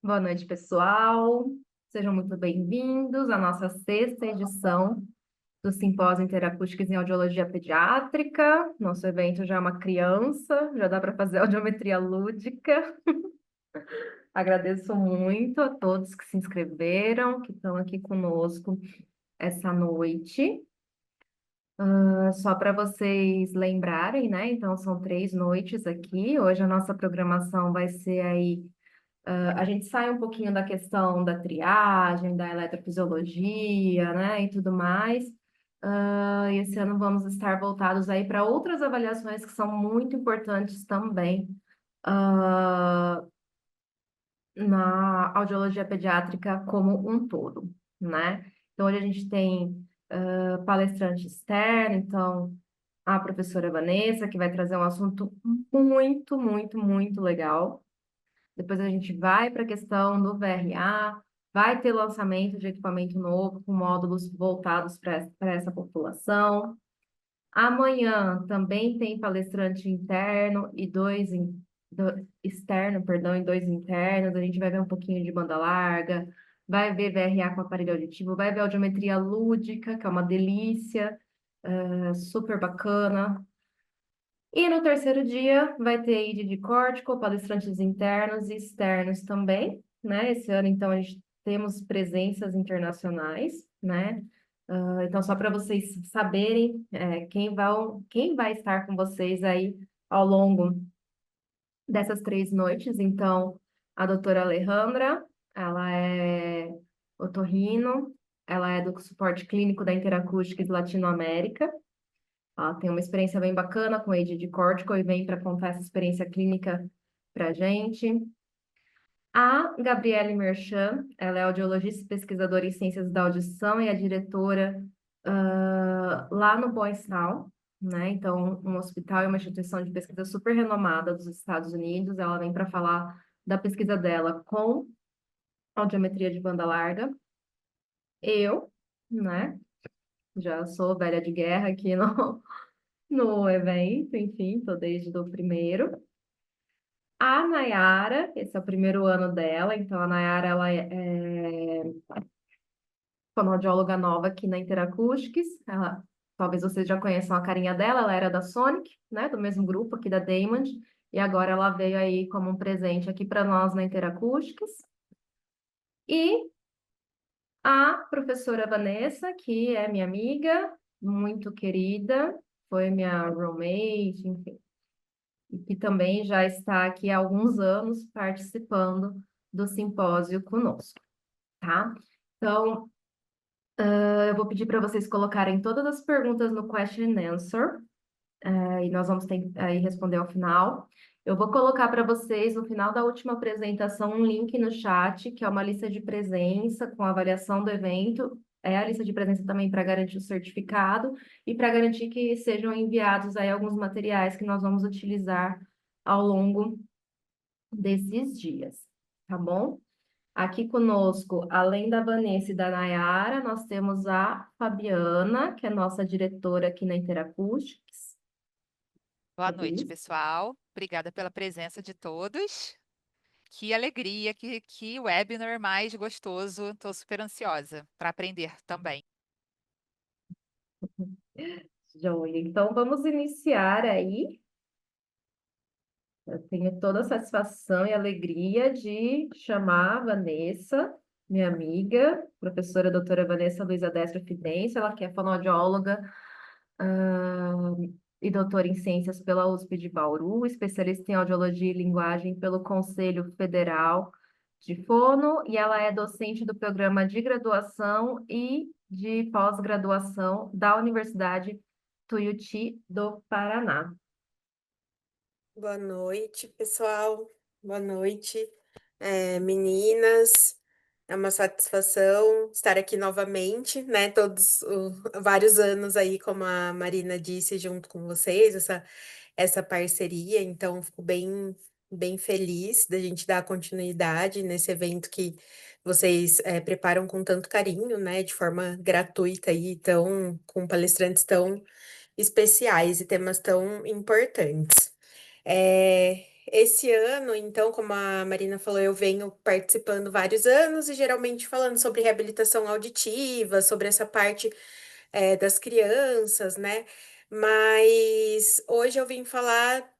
Boa noite, pessoal. Sejam muito bem-vindos à nossa sexta edição do Simpósio Interacústicas em Audiologia Pediátrica. Nosso evento já é uma criança, já dá para fazer audiometria lúdica. Agradeço muito a todos que se inscreveram, que estão aqui conosco essa noite. Só para vocês lembrarem, né? Então, são 3 noites aqui. Hoje a nossa programação vai ser aí. A gente sai um pouquinho da questão da triagem, da eletrofisiologia, né, e tudo mais. E esse ano vamos estar voltados aí para outras avaliações que são muito importantes também, ah, na audiologia pediátrica como um todo, né? Então, hoje a gente tem palestrante externo, então a professora Vanessa, que vai trazer um assunto muito, muito, muito legal. Depois a gente vai para a questão do VRA, vai ter lançamento de equipamento novo com módulos voltados para essa população. Amanhã também tem palestrante interno e externo, perdão, e 2 internos. A gente vai ver um pouquinho de banda larga, vai ver VRA com aparelho auditivo, vai ver audiometria lúdica, que é uma delícia, super bacana. E no terceiro dia vai ter ID de córtico, palestrantes internos e externos também, né? Esse ano, então, a gente temos presenças internacionais, né? Então, só para vocês saberem quem vai estar com vocês aí ao longo dessas 3 noites. Então, a doutora Alejandra, ela é otorrino, ela é do suporte clínico da Interacústica de Latinoamérica. Ela tem uma experiência bem bacana com AID de córtico e vem para contar essa experiência clínica para a gente. A Gabriele Merchan, ela é audiologista e pesquisadora em ciências da audição e é diretora lá no Boystown, né? Então, um hospital e uma instituição de pesquisa super renomada dos Estados Unidos. Ela vem para falar da pesquisa dela com audiometria de banda larga. Eu, né? Já sou velha de guerra aqui no evento, enfim, tô desde o primeiro. A Nayara, esse é o primeiro ano dela, então a Nayara, ela é fonoaudióloga nova aqui na Interacoustics. Talvez vocês já conheçam a carinha dela, ela era da Sonic, né, do mesmo grupo aqui da Damond, e agora ela veio aí como um presente aqui para nós na Interacoustics. E a professora Vanessa, que é minha amiga, muito querida, foi minha roommate, enfim, e que também já está aqui há alguns anos participando do simpósio conosco, tá? Então, eu vou pedir para vocês colocarem todas as perguntas no question and answer, e nós vamos aí responder ao final. Eu vou colocar para vocês, no final da última apresentação, um link no chat, que é uma lista de presença com avaliação do evento. É a lista de presença também para garantir o certificado e para garantir que sejam enviados aí alguns materiais que nós vamos utilizar ao longo desses dias, tá bom? Aqui conosco, além da Vanessa e da Nayara, nós temos a Fabiana, que é nossa diretora aqui na Interacústicos. Boa noite, Fabi. pessoal. Obrigada pela presença de todos. Que alegria, que webinar mais gostoso. Estou super ansiosa para aprender também. Joia. Então, vamos iniciar aí. Eu tenho toda a satisfação e alegria de chamar a Vanessa, minha amiga, professora doutora Vanessa Luiza Destro Fidêncio, ela que é fonoaudióloga, ah, e doutora em ciências pela USP de Bauru, especialista em audiologia e linguagem pelo Conselho Federal de Fono, e ela é docente do programa de graduação e de pós-graduação da Universidade Tuiuti do Paraná. Boa noite, pessoal. Boa noite, meninas. É uma satisfação estar aqui novamente, né? Vários anos aí, como a Marina disse, junto com vocês, essa parceria. Então, fico bem feliz da gente dar continuidade nesse evento que vocês preparam com tanto carinho, né? De forma gratuita aí, com palestrantes tão especiais e temas tão importantes. esse ano, então, como a Marina falou, eu venho participando vários anos e geralmente falando sobre reabilitação auditiva, sobre essa parte das crianças, né? Mas hoje eu vim falar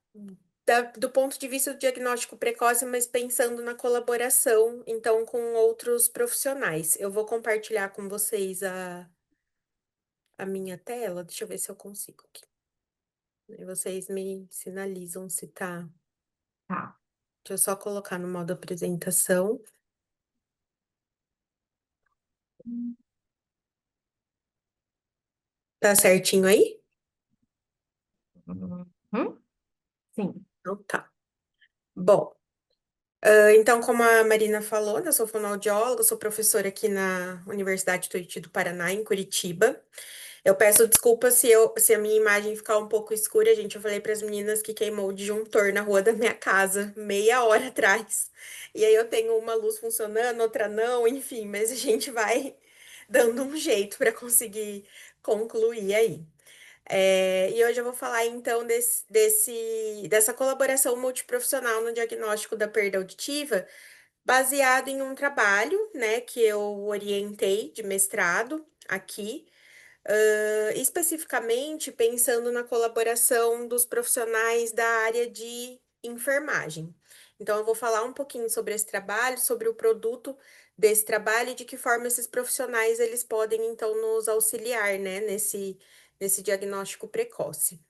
do ponto de vista do diagnóstico precoce, mas pensando na colaboração, então, com outros profissionais. Eu vou compartilhar com vocês a minha tela, deixa eu ver se eu consigo aqui. E vocês me sinalizam se tá. Tá. Deixa eu só colocar no modo apresentação. Tá certinho aí? Uhum. Sim. Então tá. Bom, então, como a Marina falou, né, eu sou fonoaudióloga, sou professora aqui na Universidade Tuiuti do Paraná, em Curitiba. Eu peço desculpas se a minha imagem ficar um pouco escura, gente. Eu falei para as meninas que queimou o disjuntor na rua da minha casa meia hora atrás. E aí eu tenho uma luz funcionando, outra não, enfim, mas a gente vai dando um jeito para conseguir concluir aí. E hoje eu vou falar então dessa colaboração multiprofissional no diagnóstico da perda auditiva, baseado em um trabalho, né, que eu orientei de mestrado aqui, especificamente pensando na colaboração dos profissionais da área de enfermagem. Então, eu vou falar um pouquinho sobre esse trabalho, sobre o produto desse trabalho e de que forma esses profissionais eles podem então nos auxiliar, né, nesse diagnóstico precoce.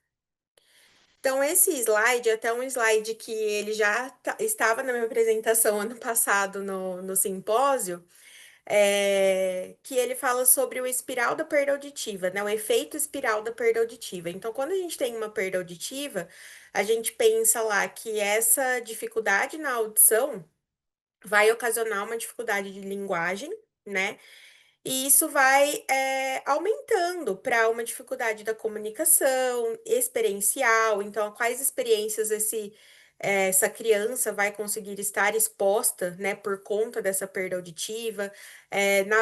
Então, esse slide, até um slide que ele já estava na minha apresentação ano passado no simpósio, que ele fala sobre o espiral da perda auditiva, né? O efeito espiral da perda auditiva. Então, quando a gente tem uma perda auditiva, a gente pensa lá que essa dificuldade na audição vai ocasionar uma dificuldade de linguagem, né? E isso vai aumentando para uma dificuldade da comunicação, experiencial. Então, a quais experiências essa criança vai conseguir estar exposta, né, por conta dessa perda auditiva,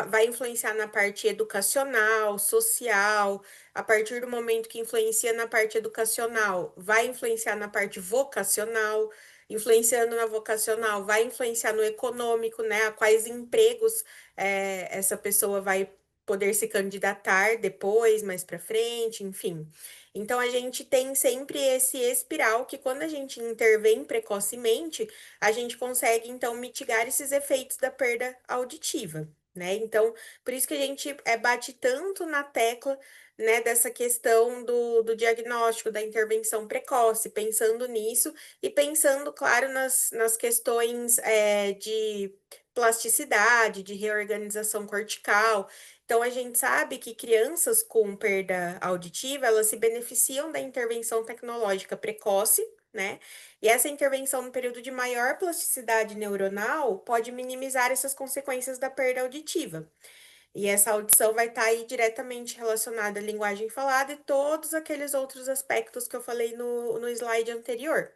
vai influenciar na parte educacional, social. A partir do momento que influencia na parte educacional, vai influenciar na parte vocacional. Influenciando na vocacional, vai influenciar no econômico, né? A quais empregos essa pessoa vai poder se candidatar depois, mais para frente, enfim. Então a gente tem sempre esse espiral que quando a gente intervém precocemente, a gente consegue então mitigar esses efeitos da perda auditiva, né? Então, por isso que a gente bate tanto na tecla, né, dessa questão do diagnóstico, da intervenção precoce, pensando nisso e pensando, claro, nas questões de plasticidade, de reorganização cortical. Então, a gente sabe que crianças com perda auditiva, elas se beneficiam da intervenção tecnológica precoce, né? E essa intervenção no período de maior plasticidade neuronal pode minimizar essas consequências da perda auditiva. E essa audição vai estar aí diretamente relacionada à linguagem falada e todos aqueles outros aspectos que eu falei no slide anterior.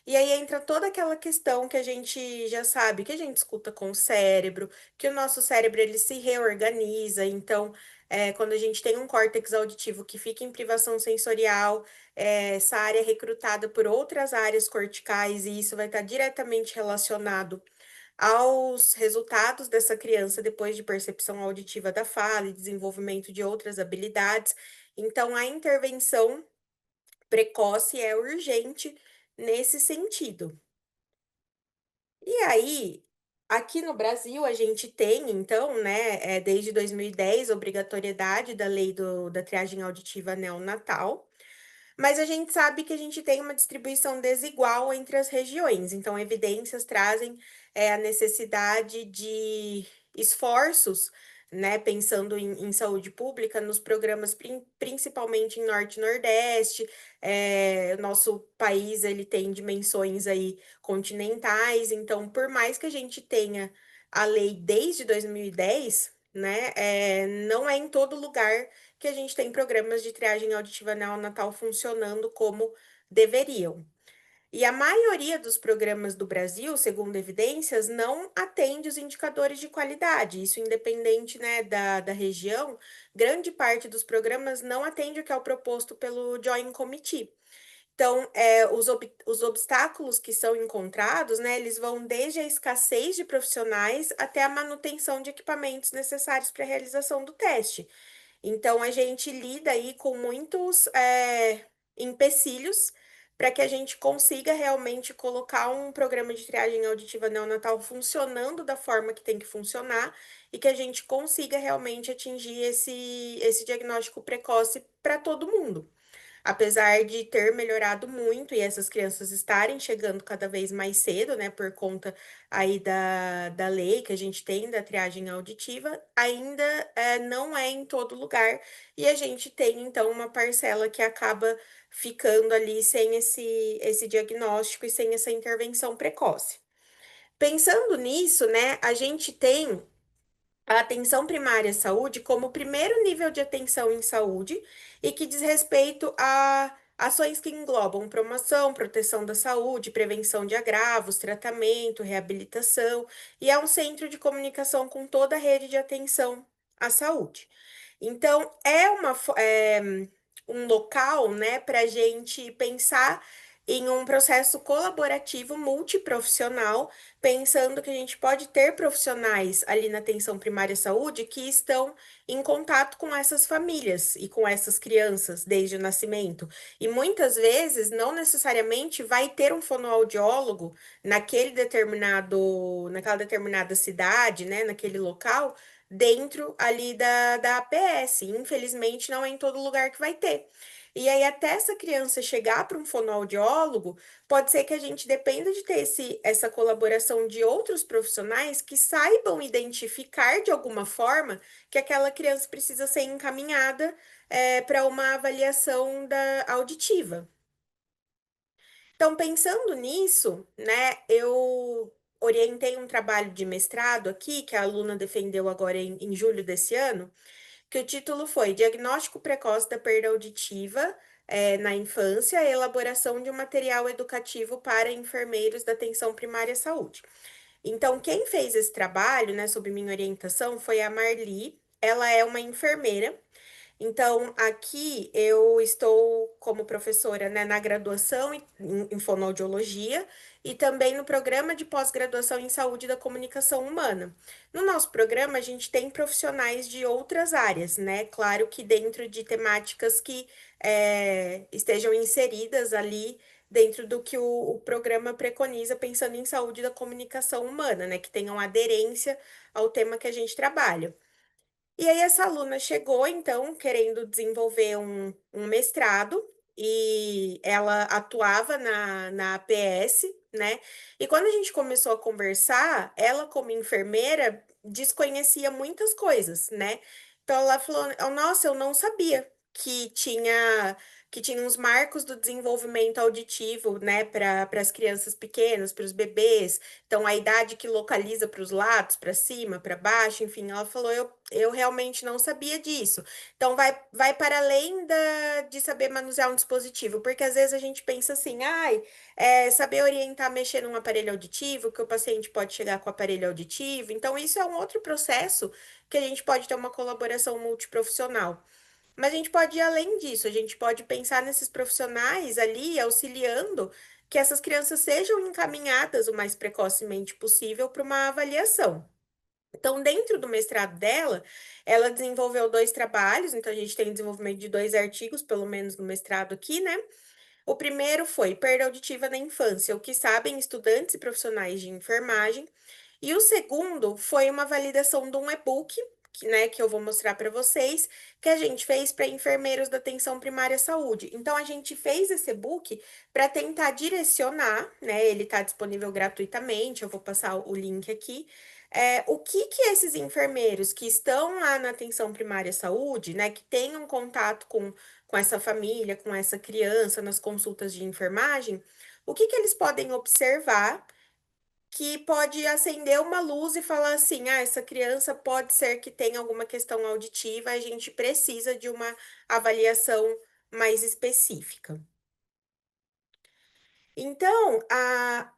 E aí entra toda aquela questão que a gente já sabe, que a gente escuta com o cérebro, que o nosso cérebro ele se reorganiza. Então, quando a gente tem um córtex auditivo que fica em privação sensorial, essa área é recrutada por outras áreas corticais, e isso vai estar diretamente relacionado aos resultados dessa criança depois de percepção auditiva da fala e desenvolvimento de outras habilidades. Então, a intervenção precoce é urgente nesse sentido. E aí, aqui no Brasil, a gente tem, então, né, desde 2010, obrigatoriedade da lei da triagem auditiva neonatal. Mas a gente sabe que a gente tem uma distribuição desigual entre as regiões, então evidências trazem a necessidade de esforços, né, pensando em saúde pública, nos programas principalmente em Norte e Nordeste. Nosso país ele tem dimensões aí continentais, então por mais que a gente tenha a lei desde 2010, né, não é em todo lugar que a gente tem programas de triagem auditiva neonatal funcionando como deveriam. E a maioria dos programas do Brasil, segundo evidências, não atende os indicadores de qualidade. Isso independente, né, da região, grande parte dos programas não atende o que é o proposto pelo Joint Committee. Então, os obstáculos que são encontrados, né, eles vão desde a escassez de profissionais até a manutenção de equipamentos necessários para a realização do teste. Então, a gente lida aí com muitos empecilhos para que a gente consiga realmente colocar um programa de triagem auditiva neonatal funcionando da forma que tem que funcionar e que a gente consiga realmente atingir esse diagnóstico precoce para todo mundo. Apesar de ter melhorado muito e essas crianças estarem chegando cada vez mais cedo, né, por conta aí da lei que a gente tem da triagem auditiva, ainda não é em todo lugar e a gente tem então uma parcela que acaba ficando ali sem esse diagnóstico e sem essa intervenção precoce. Pensando nisso, né, a gente tem a atenção primária à saúde como o primeiro nível de atenção em saúde e que diz respeito a ações que englobam promoção, proteção da saúde, prevenção de agravos, tratamento, reabilitação, e é um centro de comunicação com toda a rede de atenção à saúde. Então, um local, né, para a gente pensar em um processo colaborativo multiprofissional, pensando que a gente pode ter profissionais ali na atenção primária à saúde que estão em contato com essas famílias e com essas crianças desde o nascimento. E muitas vezes não necessariamente vai ter um fonoaudiólogo naquela determinada cidade, né, naquele local, dentro ali da APS. Infelizmente, não é em todo lugar que vai ter. E aí, até essa criança chegar para um fonoaudiólogo, pode ser que a gente dependa de ter essa colaboração de outros profissionais que saibam identificar de alguma forma que aquela criança precisa ser encaminhada para uma avaliação auditiva. Então, pensando nisso, né, eu orientei um trabalho de mestrado aqui, que a aluna defendeu agora em julho desse ano, que o título foi Diagnóstico Precoce da Perda Auditiva na Infância e Elaboração de um Material Educativo para Enfermeiros da Atenção Primária à Saúde. Então, quem fez esse trabalho, né, sob minha orientação, foi a Marli. Ela é uma enfermeira. Então, aqui eu estou como professora, né, na graduação em fonoaudiologia e também no programa de pós-graduação em saúde da comunicação humana. No nosso programa, a gente tem profissionais de outras áreas, né? Claro que dentro de temáticas que estejam inseridas ali dentro do que o programa preconiza, pensando em saúde da comunicação humana, né? Que tenham aderência ao tema que a gente trabalha. E aí, essa aluna chegou, então, querendo desenvolver um mestrado, e ela atuava na APS, né? E quando a gente começou a conversar, ela, como enfermeira, desconhecia muitas coisas, né? Então, ela falou: Nossa, eu não sabia que tinha uns marcos do desenvolvimento auditivo, né, para as crianças pequenas, para os bebês. Então, a idade que localiza para os lados, para cima, para baixo, enfim, ela falou: eu realmente não sabia disso. Então, vai para além de saber manusear um dispositivo, porque às vezes a gente pensa assim, ai, saber orientar, mexer num aparelho auditivo, que o paciente pode chegar com o aparelho auditivo. Então, isso é um outro processo que a gente pode ter uma colaboração multiprofissional. Mas a gente pode ir além disso, a gente pode pensar nesses profissionais ali auxiliando que essas crianças sejam encaminhadas o mais precocemente possível para uma avaliação. Então, dentro do mestrado dela, ela desenvolveu 2 trabalhos, então a gente tem desenvolvimento de 2 artigos, pelo menos no mestrado aqui, né? O primeiro foi Perda Auditiva na Infância, o que sabem estudantes e profissionais de enfermagem. E o segundo foi uma validação de um e-book, que eu vou mostrar para vocês, que a gente fez para enfermeiros da atenção primária à saúde. Então, a gente fez esse e-book para tentar direcionar, né? Ele está disponível gratuitamente, eu vou passar o link aqui. O que esses enfermeiros que estão lá na atenção primária à saúde, né, que tenham contato com essa família, com essa criança nas consultas de enfermagem, o que eles podem observar que pode acender uma luz e falar assim: essa criança pode ser que tenha alguma questão auditiva, a gente precisa de uma avaliação mais específica. Então,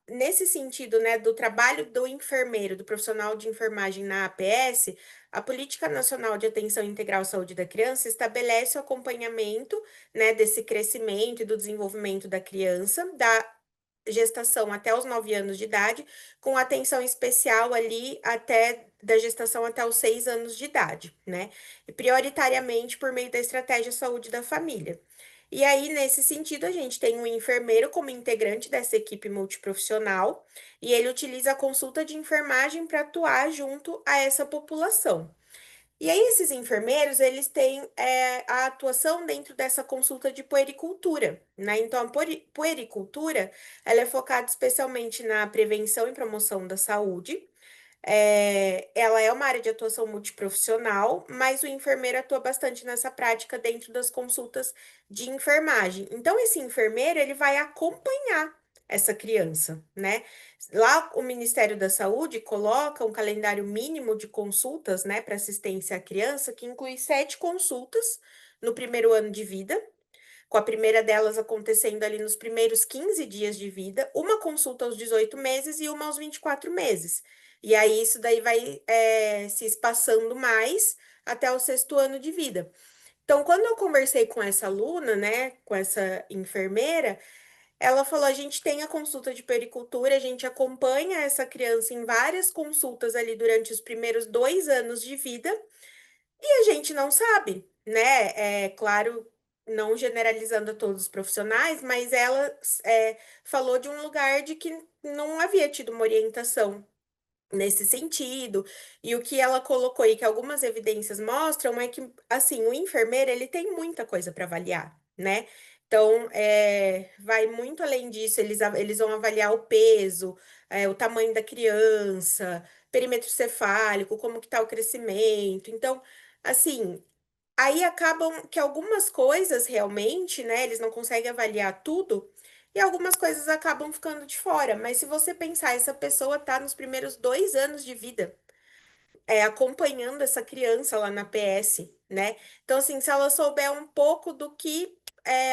nesse sentido, né, do trabalho do enfermeiro, do profissional de enfermagem na APS, a Política Nacional de Atenção Integral à Saúde da Criança estabelece o acompanhamento, né, desse crescimento e do desenvolvimento da criança, da gestação até os 9 anos de idade, com atenção especial ali até da gestação até os 6 anos de idade, né? E prioritariamente por meio da estratégia saúde da família. E aí, nesse sentido, a gente tem um enfermeiro como integrante dessa equipe multiprofissional, e ele utiliza a consulta de enfermagem para atuar junto a essa população. E aí, esses enfermeiros, eles têm a atuação dentro dessa consulta de puericultura, né? Então, a puericultura, ela é focada especialmente na prevenção e promoção da saúde. Ela é uma área de atuação multiprofissional, mas o enfermeiro atua bastante nessa prática dentro das consultas de enfermagem. Então, esse enfermeiro, ele vai acompanhar essa criança, né? Lá, o Ministério da Saúde coloca um calendário mínimo de consultas, né, para assistência à criança, que inclui 7 consultas no primeiro ano de vida, com a primeira delas acontecendo ali nos primeiros 15 dias de vida, uma consulta aos 18 meses e uma aos 24 meses. E aí isso daí vai se espaçando mais até o 6º ano de vida. Então, quando eu conversei com essa aluna, né, com essa enfermeira, ela falou: a gente tem a consulta de pericultura, a gente acompanha essa criança em várias consultas ali durante os primeiros 2 anos de vida, e a gente não sabe, né? É claro, não generalizando a todos os profissionais, mas ela falou de um lugar de que não havia tido uma orientação nesse sentido. E o que ela colocou e que algumas evidências mostram é que, assim, o enfermeiro, ele tem muita coisa para avaliar, né? Então, vai muito além disso, eles vão avaliar o peso, o tamanho da criança, perímetro cefálico, como que tá o crescimento. Então, assim, aí acabam que algumas coisas realmente, né, eles não conseguem avaliar tudo, e algumas coisas acabam ficando de fora. Mas se você pensar, essa pessoa tá nos primeiros 2 anos de vida, acompanhando essa criança lá na PS, né? Então, assim, se ela souber um pouco do que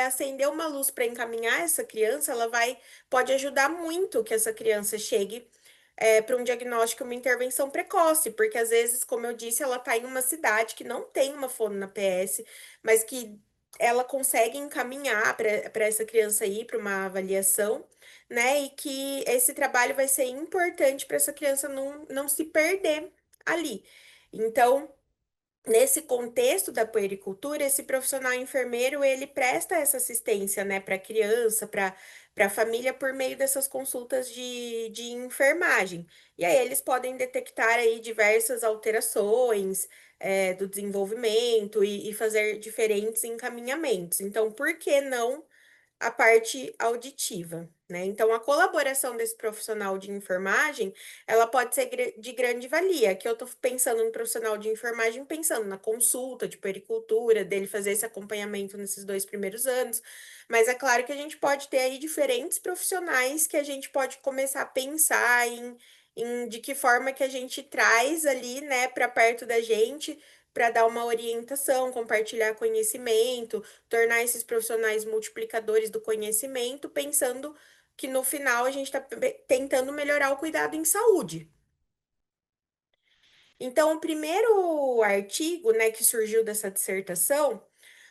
acender uma luz para encaminhar essa criança, pode ajudar muito que essa criança chegue para um diagnóstico, uma intervenção precoce, porque às vezes, como eu disse, ela está em uma cidade que não tem uma fono na PS, mas que ela consegue encaminhar para essa criança ir para uma avaliação, né? E que esse trabalho vai ser importante para essa criança não se perder ali. Então, nesse contexto da puericultura, esse profissional enfermeiro, ele presta essa assistência, né, para a criança, para a família, por meio dessas consultas de enfermagem. E aí eles podem detectar aí diversas alterações, do desenvolvimento e fazer diferentes encaminhamentos. Então, por que não a parte auditiva, né? Então, a colaboração desse profissional de enfermagem, ela pode ser de grande valia. Aqui eu estou pensando no profissional de enfermagem, pensando na consulta de puericultura, dele fazer esse acompanhamento nesses 2 primeiros anos. Mas é claro que a gente pode ter aí diferentes profissionais que a gente pode começar a pensar em de que forma que a gente traz ali, né, para perto da gente, para dar uma orientação, compartilhar conhecimento, tornar esses profissionais multiplicadores do conhecimento, pensando que no final a gente está tentando melhorar o cuidado em saúde. Então, o primeiro artigo, né, que surgiu dessa dissertação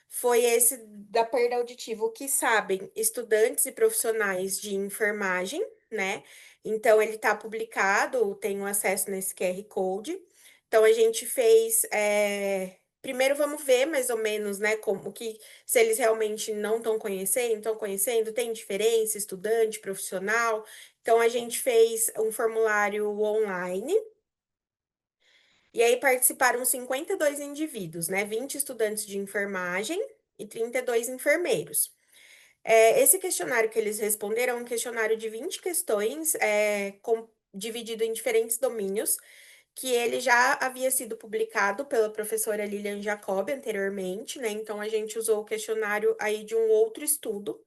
foi esse da perda auditiva, o que sabem estudantes e profissionais de enfermagem, né? Então, ele está publicado, tenho acesso nesse QR Code. Então, a gente fez. Primeiro, vamos ver mais ou menos, né, como que, se eles realmente não estão conhecendo, tem diferença, estudante, profissional. Então, a gente fez um formulário online. E aí participaram 52 indivíduos, né? 20 estudantes de enfermagem e 32 enfermeiros. Esse questionário que eles responderam é um questionário de 20 questões, dividido em diferentes domínios, que ele já havia sido publicado pela professora Lilian Jacob anteriormente, né? Então a gente usou o questionário aí de um outro estudo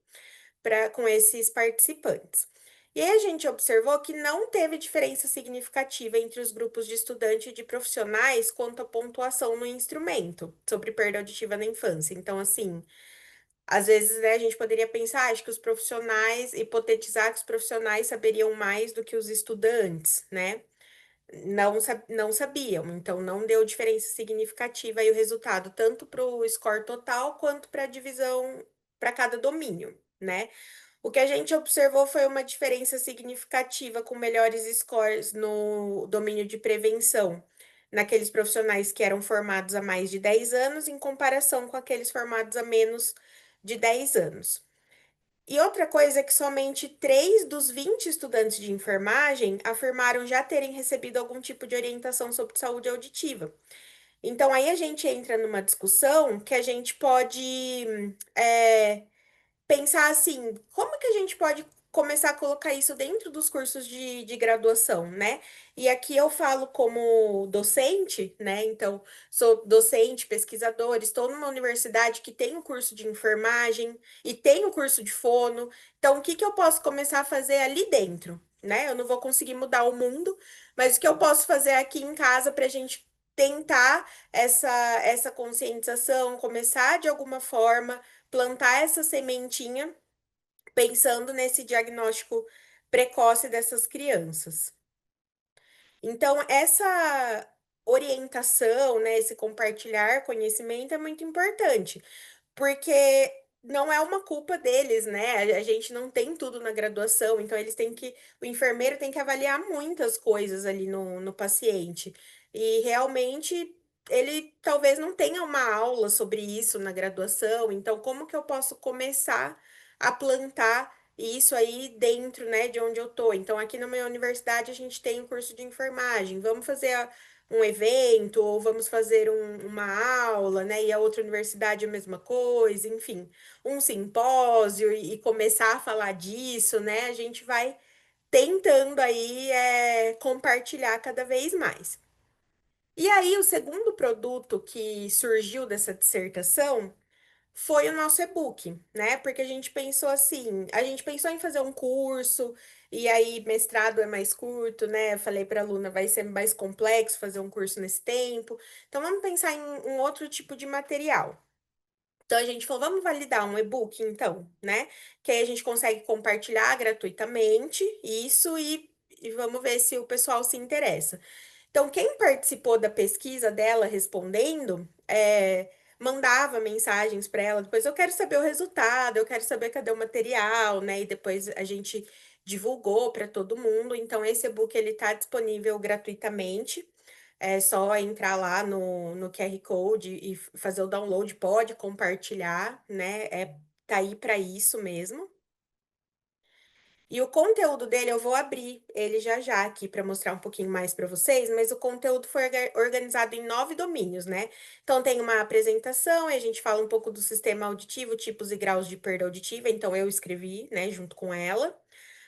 com esses participantes. E aí a gente observou que não teve diferença significativa entre os grupos de estudante e de profissionais quanto à pontuação no instrumento sobre perda auditiva na infância. Então, assim, Às vezes, né, a gente poderia pensar, acho que os profissionais, hipotetizar que os profissionais saberiam mais do que os estudantes, né? Não sabiam, então não deu diferença significativa aí o resultado, tanto para o score total quanto para a divisão para cada domínio, né? O que a gente observou foi uma diferença significativa com melhores scores no domínio de prevenção, naqueles profissionais que eram formados há mais de 10 anos, em comparação com aqueles formados há menos de 10 anos. E outra coisa é que somente 3 dos 20 estudantes de enfermagem afirmaram já terem recebido algum tipo de orientação sobre saúde auditiva. Então, aí a gente entra numa discussão que a gente pode é, pensar assim, como que a gente pode começar a colocar isso dentro dos cursos de graduação, né? E aqui eu falo como docente, né? Então, sou docente, pesquisadora, estou numa universidade que tem o curso de enfermagem e tem o curso de fono. Então, o que que eu posso começar a fazer ali dentro, né? Eu não vou conseguir mudar o mundo, mas o que eu posso fazer aqui em casa para a gente tentar essa conscientização, começar de alguma forma plantar essa sementinha pensando nesse diagnóstico precoce dessas crianças. Então, essa orientação, né, esse compartilhar conhecimento é muito importante, porque não é uma culpa deles, né? A gente não tem tudo na graduação, então eles têm que, o enfermeiro tem que avaliar muitas coisas ali no paciente. E realmente ele talvez não tenha uma aula sobre isso na graduação, então como que eu posso começar a plantar isso aí dentro, né, de onde eu tô? Então aqui na minha universidade a gente tem o curso de enfermagem. Vamos fazer um evento, ou vamos fazer uma aula, né? E a outra universidade a mesma coisa, enfim, um simpósio e começar a falar disso, né? A gente vai tentando aí compartilhar cada vez mais. E aí, o segundo produto que surgiu dessa dissertação foi o nosso e-book, né? Porque a gente pensou assim, a gente pensou em fazer um curso, e aí mestrado é mais curto, né? Eu falei para a aluna, vai ser mais complexo fazer um curso nesse tempo. Então vamos pensar em um outro tipo de material. Então a gente falou, vamos validar um e-book, então, né? Que aí a gente consegue compartilhar gratuitamente isso e vamos ver se o pessoal se interessa. Então, quem participou da pesquisa dela respondendo, mandava mensagens para ela. Depois, eu quero saber o resultado, eu quero saber cadê o material, né? E depois a gente divulgou para todo mundo. Então, esse e-book ele está disponível gratuitamente. É só entrar lá no QR Code e fazer o download, pode compartilhar, né? Tá aí para isso mesmo. E o conteúdo dele eu vou abrir ele já já aqui para mostrar um pouquinho mais para vocês, mas o conteúdo foi organizado em 9 domínios, né? Então tem uma apresentação, e a gente fala um pouco do sistema auditivo, tipos e graus de perda auditiva, então eu escrevi, né, junto com ela.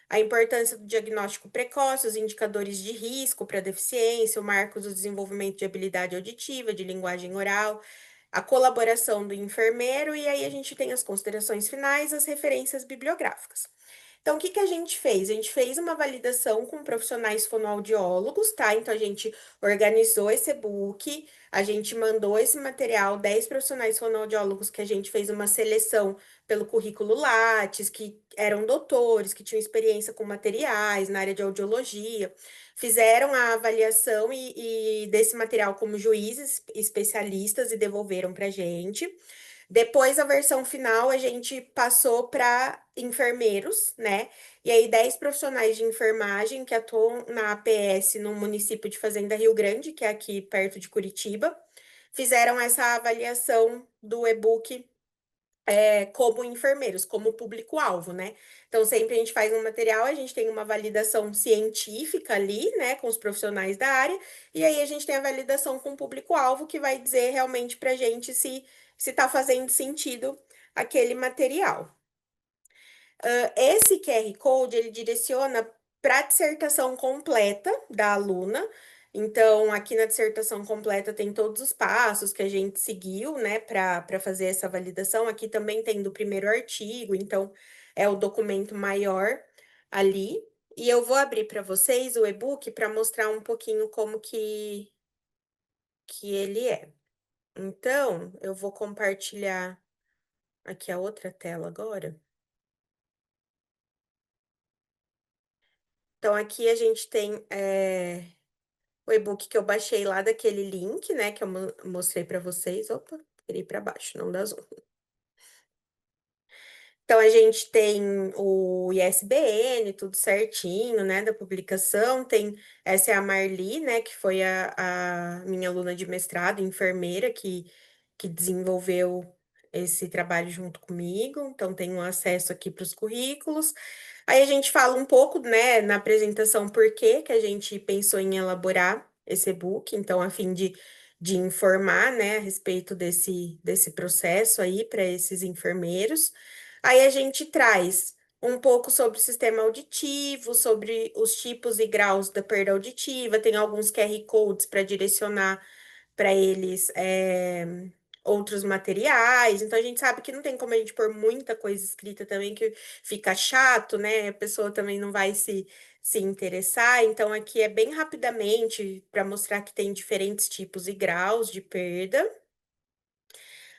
A importância do diagnóstico precoce, os indicadores de risco para deficiência, o marco do desenvolvimento de habilidade auditiva, de linguagem oral, a colaboração do enfermeiro, e aí a gente tem as considerações finais, as referências bibliográficas. Então, o que que a gente fez? A gente fez uma validação com profissionais fonoaudiólogos, tá? Então, a gente organizou esse e-book, a gente mandou esse material, 10 profissionais fonoaudiólogos que a gente fez uma seleção pelo currículo Lattes, que eram doutores, que tinham experiência com materiais na área de audiologia, fizeram a avaliação e desse material como juízes especialistas e devolveram para a gente. Depois, a versão final, a gente passou para enfermeiros, né? E aí, 10 profissionais de enfermagem que atuam na APS no município de Fazenda Rio Grande, que é aqui perto de Curitiba, fizeram essa avaliação do e-book como enfermeiros, como público-alvo, né? Então, sempre a gente faz um material, a gente tem uma validação científica ali, né, com os profissionais da área, e aí a gente tem a validação com o público-alvo, que vai dizer realmente pra gente se está fazendo sentido aquele material. Esse QR Code, ele direciona para a dissertação completa da aluna. Então, aqui na dissertação completa tem todos os passos que a gente seguiu, né, para fazer essa validação. Aqui também tem do primeiro artigo, então é o documento maior ali. E eu vou abrir para vocês o e-book para mostrar um pouquinho como que ele é. Então, eu vou compartilhar aqui a outra tela agora. Então, aqui a gente tem o e-book que eu baixei lá daquele link, né, que eu mostrei para vocês. Opa, virei para baixo, não dá zoom. Então, a gente tem o ISBN, tudo certinho, né, da publicação. Essa é a Marli, né, que foi a minha aluna de mestrado, enfermeira, que desenvolveu esse trabalho junto comigo. Então, tem um acesso aqui para os currículos. Aí a gente fala um pouco, né, na apresentação, por que a gente pensou em elaborar esse e-book. Então, a fim de informar, né, a respeito desse processo aí para esses enfermeiros. Aí a gente traz um pouco sobre o sistema auditivo, sobre os tipos e graus da perda auditiva, tem alguns QR Codes para direcionar para eles outros materiais. Então a gente sabe que não tem como a gente pôr muita coisa escrita também, que fica chato, né? A pessoa também não vai se interessar. Então aqui é bem rapidamente para mostrar que tem diferentes tipos e graus de perda.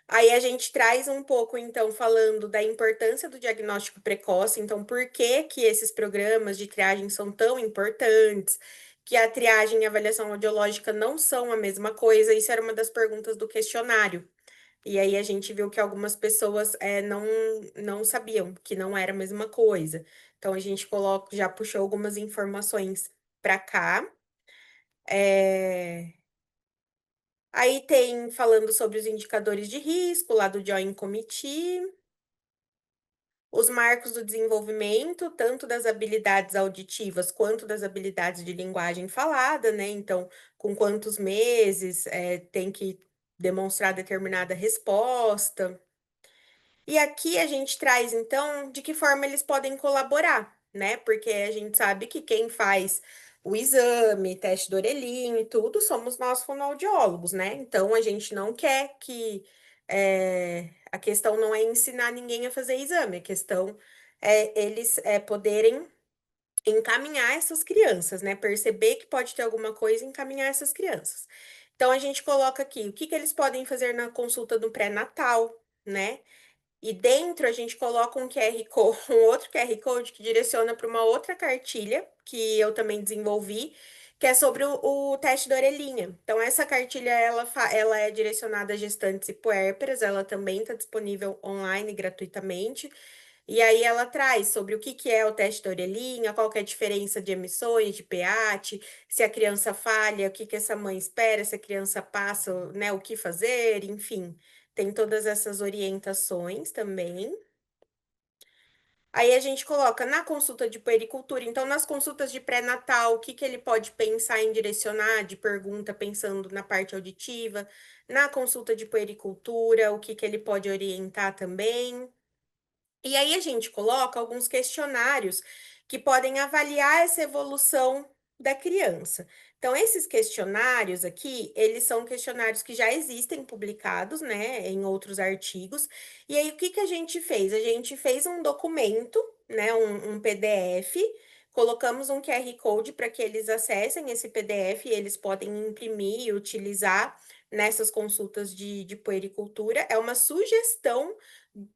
Aí a gente traz um pouco, então, falando da importância do diagnóstico precoce, então, por que que esses programas de triagem são tão importantes, que a triagem e a avaliação audiológica não são a mesma coisa, isso era uma das perguntas do questionário. E aí a gente viu que algumas pessoas não sabiam que não era a mesma coisa. Então a gente já puxou algumas informações para cá. Aí tem falando sobre os indicadores de risco, lá do Joint Committee, os marcos do desenvolvimento, tanto das habilidades auditivas quanto das habilidades de linguagem falada, né? Então, com quantos meses tem que demonstrar determinada resposta. E aqui a gente traz, então, de que forma eles podem colaborar, né? Porque a gente sabe que quem faz o exame, teste do orelhinho e tudo, somos nós fonoaudiólogos, né? Então a gente não quer que a questão não é ensinar ninguém a fazer exame, a questão é eles poderem encaminhar essas crianças, né? Perceber que pode ter alguma coisa e encaminhar essas crianças. Então a gente coloca aqui o que que eles podem fazer na consulta do pré-natal, né? E dentro a gente coloca um QR Code, um outro QR Code que direciona para uma outra cartilha que eu também desenvolvi, que é sobre o teste da orelhinha. Então, essa cartilha ela é direcionada a gestantes e puérperas, ela também está disponível online gratuitamente. E aí ela traz sobre o que é o teste da orelhinha, qual que é a diferença de emissões, de PAT, se a criança falha, o que essa mãe espera, se a criança passa, né, o que fazer, enfim. Tem todas essas orientações também. Aí a gente coloca na consulta de puericultura, então nas consultas de pré-natal, o que que ele pode pensar em direcionar de pergunta pensando na parte auditiva, na consulta de puericultura, o que que ele pode orientar também. E aí a gente coloca alguns questionários que podem avaliar essa evolução da criança. Então, esses questionários aqui, eles são questionários que já existem publicados, né, em outros artigos. E aí, o que que a gente fez? A gente fez um documento, né, um PDF, colocamos um QR Code para que eles acessem esse PDF e eles podem imprimir e utilizar nessas consultas de puericultura. É uma sugestão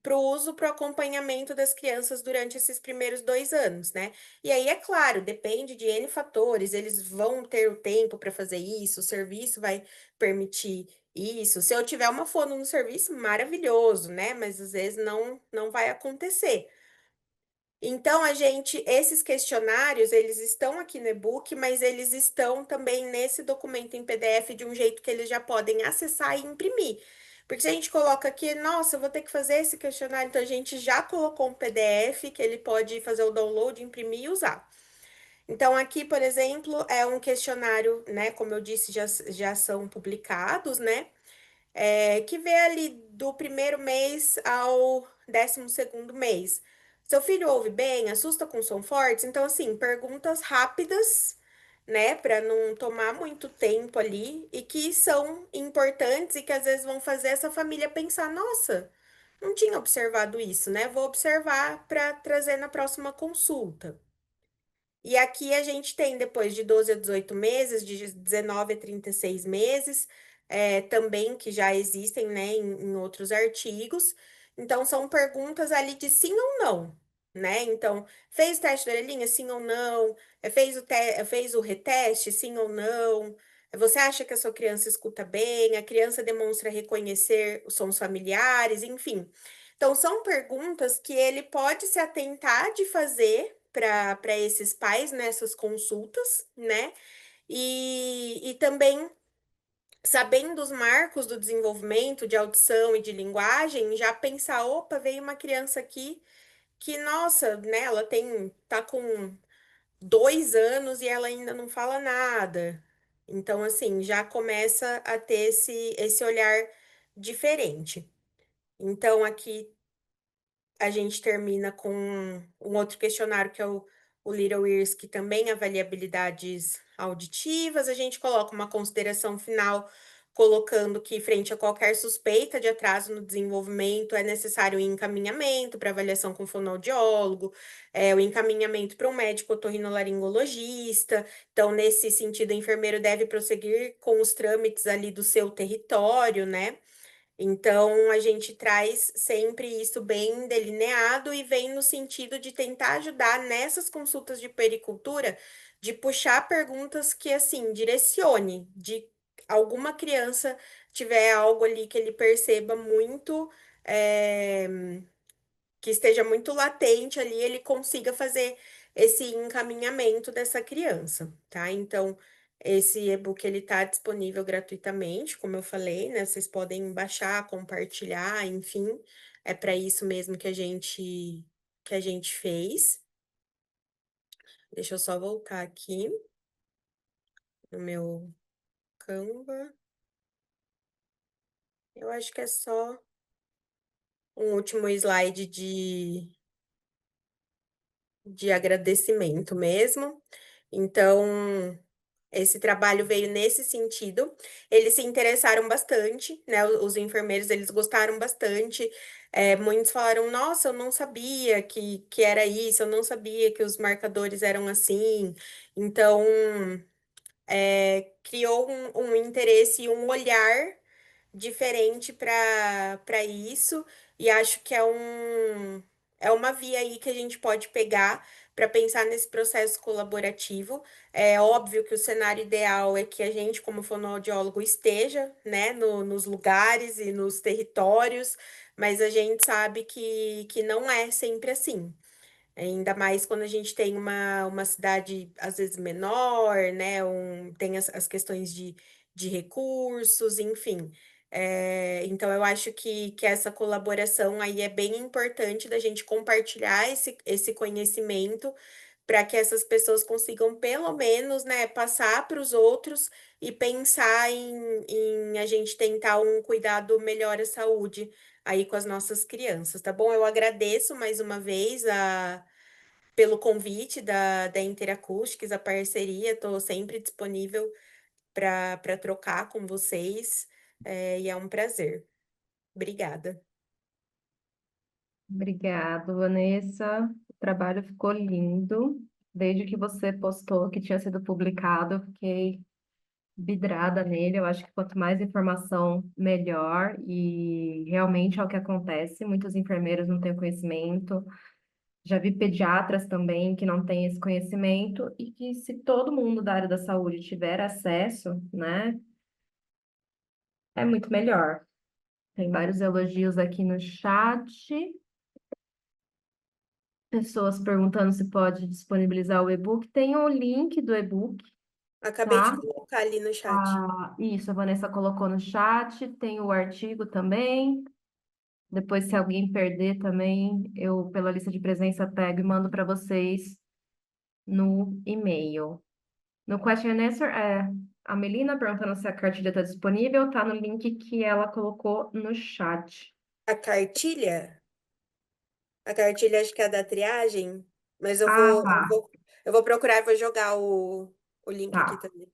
para o uso, para o acompanhamento das crianças durante esses primeiros 2 anos, né? E aí, é claro, depende de N fatores, eles vão ter o tempo para fazer isso, o serviço vai permitir isso. Se eu tiver uma fono no serviço, maravilhoso, né? Mas às vezes não vai acontecer. Então, esses questionários, eles estão aqui no e-book, mas eles estão também nesse documento em PDF de um jeito que eles já podem acessar e imprimir. Porque se a gente coloca aqui, nossa, eu vou ter que fazer esse questionário, então a gente já colocou um PDF que ele pode fazer o download, imprimir e usar. Então, aqui, por exemplo, é um questionário, né? Como eu disse, já são publicados, né? Que vê ali do primeiro mês ao 12º mês. Seu filho ouve bem? Assusta com som fortes? Então, assim, perguntas rápidas, né, para não tomar muito tempo ali e que são importantes e que às vezes vão fazer essa família pensar: nossa, não tinha observado isso, né? Vou observar para trazer na próxima consulta. E aqui a gente tem, depois de 12 a 18 meses, de 19 a 36 meses, também que já existem, né, em outros artigos. Então, são perguntas ali de sim ou não, né? Então, fez o teste da orelhinha, sim ou não? Fez o reteste, sim ou não? Você acha que a sua criança escuta bem? A criança demonstra reconhecer os sons familiares, enfim. Então, são perguntas que ele pode se atentar de fazer para esses pais nessas consultas, né? E também, sabendo os marcos do desenvolvimento de audição e de linguagem, já pensar, opa, veio uma criança aqui que, nossa, né, tá com 2 anos e ela ainda não fala nada. Então, assim, já começa a ter esse olhar diferente. Então, aqui a gente termina com um outro questionário que é o Little Ears, que também avalia habilidades auditivas. A gente coloca uma consideração final, colocando que, frente a qualquer suspeita de atraso no desenvolvimento, é necessário um encaminhamento para avaliação com fonoaudiólogo, o encaminhamento para um médico otorrinolaringologista. Então, nesse sentido, o enfermeiro deve prosseguir com os trâmites ali do seu território, né? Então, a gente traz sempre isso bem delineado e vem no sentido de tentar ajudar nessas consultas de pericultura, de puxar perguntas que, assim, direcione, de alguma criança tiver algo ali que ele perceba muito, que esteja muito latente ali, ele consiga fazer esse encaminhamento dessa criança, tá? Então, esse e-book ele está disponível gratuitamente, como eu falei, né? Vocês podem baixar, compartilhar, enfim, é para isso mesmo que a gente fez. Deixa eu só voltar aqui no meu Canva. Eu acho que é só um último slide de agradecimento mesmo. Então, esse trabalho veio nesse sentido. Eles se interessaram bastante, né? Os enfermeiros, eles gostaram bastante. Muitos falaram, nossa, eu não sabia que era isso, eu não sabia que os marcadores eram assim. Então, criou um interesse e um olhar diferente para isso, e acho que é uma via aí que a gente pode pegar para pensar nesse processo colaborativo. É óbvio que o cenário ideal é que a gente, como fonoaudiólogo, esteja, né, nos lugares e nos territórios, mas a gente sabe que não é sempre assim. Ainda mais quando a gente tem uma cidade, às vezes, menor, né? Tem as questões de recursos, enfim. Então, eu acho que essa colaboração aí é bem importante da gente compartilhar esse conhecimento para que essas pessoas consigam, pelo menos, né, passar para os outros e pensar em a gente tentar um cuidado melhor à saúde aí com as nossas crianças, tá bom? Eu agradeço mais uma vez pelo convite da Interacoustics, a parceria, estou sempre disponível para trocar com vocês, e é um prazer. Obrigada. Obrigada, Vanessa. O trabalho ficou lindo. Desde que você postou que tinha sido publicado, eu fiquei vidrada nele. Eu acho que quanto mais informação, melhor. E realmente é o que acontece. Muitos enfermeiros não têm conhecimento. Já vi pediatras também que não têm esse conhecimento e que se todo mundo da área da saúde tiver acesso, né, é muito melhor. Tem vários elogios aqui no chat. Pessoas perguntando se pode disponibilizar o e-book. Tem o link do e-book, Acabei de tá? colocar ali no chat. Isso, a Vanessa colocou no chat. Tem o artigo também. Depois, se alguém perder também, eu, pela lista de presença, pego e mando para vocês no e-mail. No question and answer, a Melina perguntando se a cartilha está disponível, tá no link que ela colocou no chat. A cartilha? A cartilha acho que é da triagem, mas eu Ah, vou, eu tá. vou, eu vou procurar e vou jogar o link aqui Tá. também.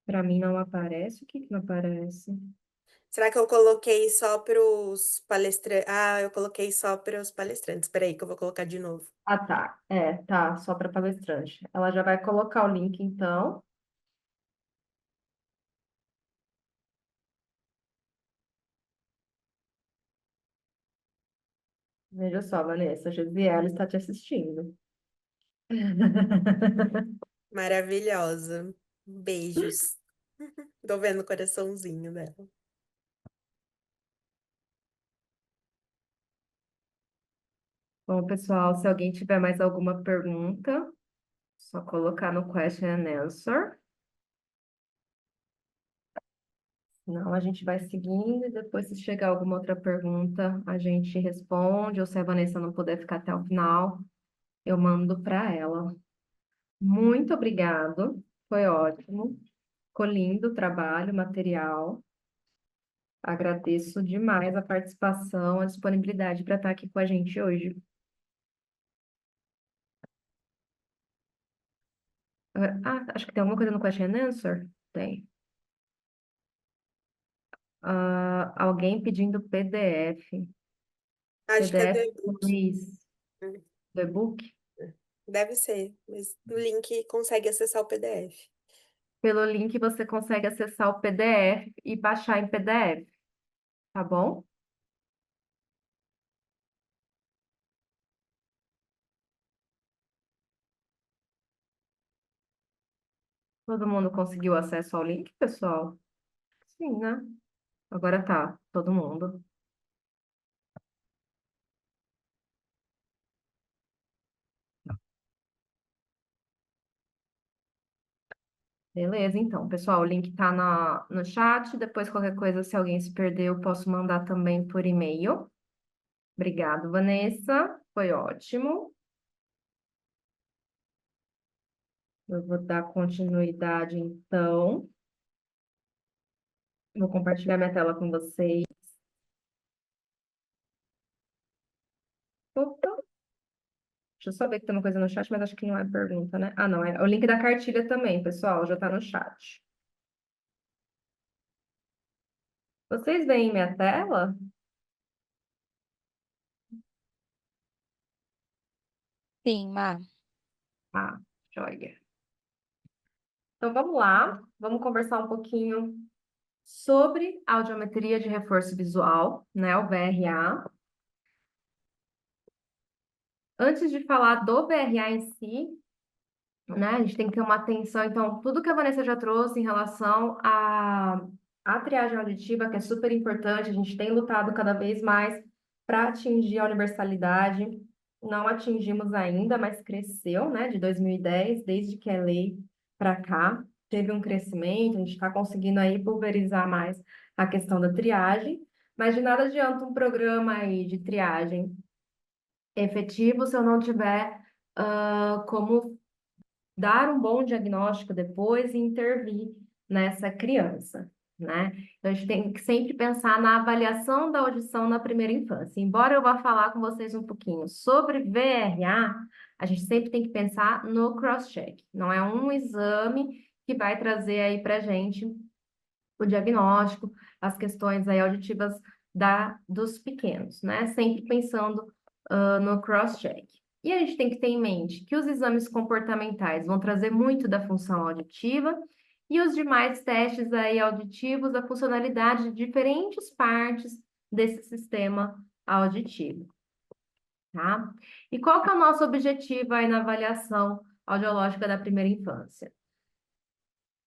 Para mim não aparece. O que que não aparece? Será que eu coloquei só para os palestrantes? Ah, eu coloquei só para os palestrantes. Espera aí que eu vou colocar de novo. Ah, tá. Tá, só para palestrante. Ela já vai colocar o link, então. Veja só, Vanessa, a Gisele está te assistindo. Maravilhosa. Beijos. Tô vendo o coraçãozinho dela. Bom, pessoal, se alguém tiver mais alguma pergunta, só colocar no question and answer. Não, a gente vai seguindo e depois, se chegar alguma outra pergunta, a gente responde, ou se a Vanessa não puder ficar até o final, eu mando para ela. Muito obrigado, foi ótimo. Ficou lindo o trabalho, o material. Agradeço demais a participação, a disponibilidade para estar aqui com a gente hoje. Acho que tem alguma coisa no question and answer? Tem. Alguém pedindo PDF. Acho que é do PDF e-book. Luiz, do e-book. Deve ser, mas no link consegue acessar o PDF. Pelo link você consegue acessar o PDF e baixar em PDF, tá bom? Todo mundo conseguiu acesso ao link, pessoal? Sim, né? Agora tá, todo mundo. Beleza, então, pessoal, o link tá no chat. Depois, qualquer coisa, se alguém se perdeu, eu posso mandar também por e-mail. Obrigado, Vanessa. Foi ótimo. Eu vou dar continuidade, então. Vou compartilhar minha tela com vocês. Opa, deixa eu só ver que tem uma coisa no chat, mas acho que não é pergunta, né? Ah, não, é o link da cartilha também, pessoal, já tá no chat. Vocês veem minha tela? Sim, Má. Ah, joia. Então vamos lá, vamos conversar um pouquinho sobre audiometria de reforço visual, né, o VRA. Antes de falar do VRA em si, né, a gente tem que ter uma atenção, então, tudo que a Vanessa já trouxe em relação à triagem auditiva, que é super importante, a gente tem lutado cada vez mais para atingir a universalidade. Não atingimos ainda, mas cresceu, né, de 2010, desde que é lei para cá, teve um crescimento, a gente está conseguindo aí pulverizar mais a questão da triagem, mas de nada adianta um programa aí de triagem efetivo se eu não tiver como dar um bom diagnóstico depois e intervir nessa criança, né? Então, a gente tem que sempre pensar na avaliação da audição na primeira infância. Embora eu vá falar com vocês um pouquinho sobre VRA, a gente sempre tem que pensar no cross-check. Não é um exame que vai trazer aí para gente o diagnóstico, as questões aí auditivas dos pequenos, né? Sempre pensando no cross-check. E a gente tem que ter em mente que os exames comportamentais vão trazer muito da função auditiva e os demais testes aí auditivos, a funcionalidade de diferentes partes desse sistema auditivo, tá? E qual que é o nosso objetivo aí na avaliação audiológica da primeira infância?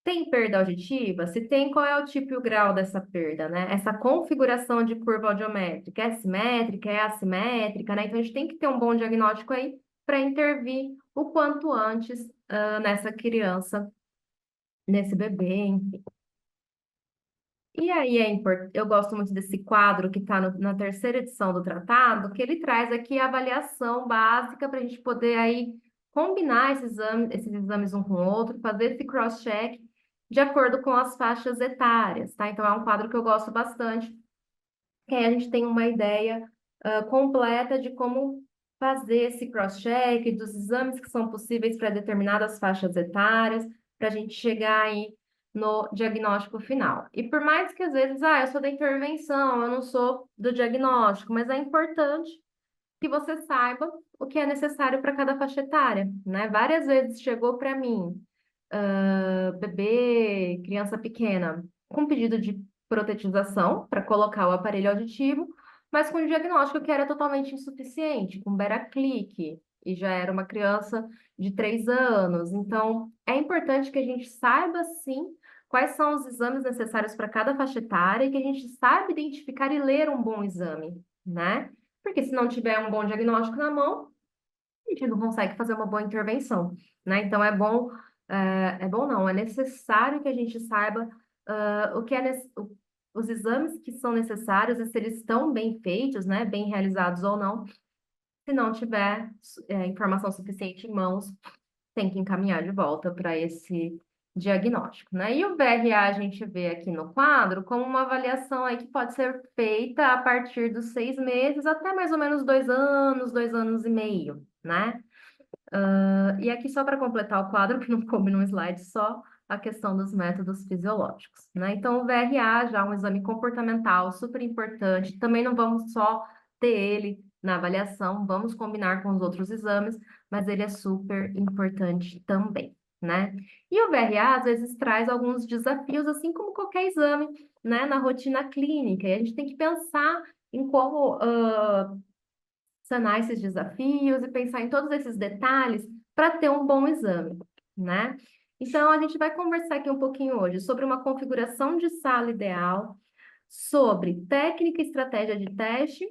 Tem perda auditiva? Se tem, qual é o tipo e o grau dessa perda, né? Essa configuração de curva audiométrica é simétrica, é assimétrica, né? Então, a gente tem que ter um bom diagnóstico aí para intervir o quanto antes nessa criança, nesse bebê, enfim. E aí eu gosto muito desse quadro que está na terceira edição do tratado, que ele traz aqui a avaliação básica para a gente poder aí combinar esses exames um com o outro, fazer esse cross-check de acordo com as faixas etárias, tá? Então é um quadro que eu gosto bastante, que aí a gente tem uma ideia completa de como fazer esse cross-check, dos exames que são possíveis para determinadas faixas etárias, para a gente chegar aí no diagnóstico final. E por mais que às vezes, eu sou da intervenção, eu não sou do diagnóstico, mas é importante que você saiba o que é necessário para cada faixa etária, né? Várias vezes chegou para mim, bebê, criança pequena, com pedido de protetização para colocar o aparelho auditivo, mas com um diagnóstico que era totalmente insuficiente, com Bera-Click, e já era uma criança de 3 anos. Então, é importante que a gente saiba, sim, quais são os exames necessários para cada faixa etária e que a gente saiba identificar e ler um bom exame, né? Porque se não tiver um bom diagnóstico na mão, a gente não consegue fazer uma boa intervenção, né? Então é bom não, é necessário que a gente saiba o que os exames que são necessários e se eles estão bem feitos, né? Bem realizados ou não. Se não tiver informação suficiente em mãos, tem que encaminhar de volta para esse diagnóstico, né? E o VRA a gente vê aqui no quadro como uma avaliação aí que pode ser feita a partir dos 6 meses até mais ou menos 2 anos e meio, né? E aqui só para completar o quadro, que não coube num slide só, a questão dos métodos fisiológicos, né? Então, o VRA já é um exame comportamental super importante, também não vamos só ter ele na avaliação, vamos combinar com os outros exames, mas ele é super importante também, né? E o VRA, às vezes, traz alguns desafios, assim como qualquer exame, né, na rotina clínica, e a gente tem que pensar em como sanar esses desafios e pensar em todos esses detalhes para ter um bom exame, né? Então, a gente vai conversar aqui um pouquinho hoje sobre uma configuração de sala ideal, sobre técnica e estratégia de teste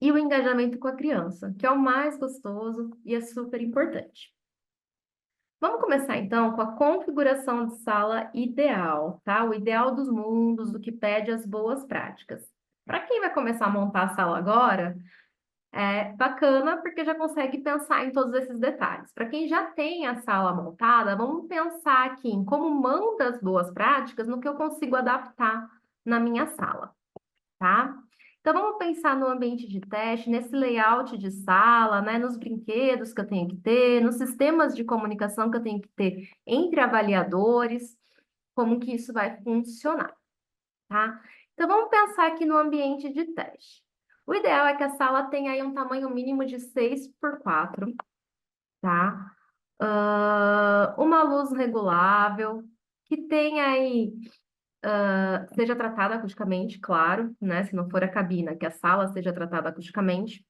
e o engajamento com a criança, que é o mais gostoso e é super importante. Vamos começar então com a configuração de sala ideal, tá? O ideal dos mundos, o que pede as boas práticas. Para quem vai começar a montar a sala agora, é bacana porque já consegue pensar em todos esses detalhes. Para quem já tem a sala montada, vamos pensar aqui em como manda as boas práticas no que eu consigo adaptar na minha sala, tá? Então, vamos pensar no ambiente de teste, nesse layout de sala, né, nos brinquedos que eu tenho que ter, nos sistemas de comunicação que eu tenho que ter entre avaliadores, como que isso vai funcionar, tá? Então, vamos pensar aqui no ambiente de teste. O ideal é que a sala tenha aí um tamanho mínimo de 6 por 4, tá? Uma luz regulável, que tenha aí, seja tratada acusticamente, claro, né? Se não for a cabina, que a sala seja tratada acusticamente,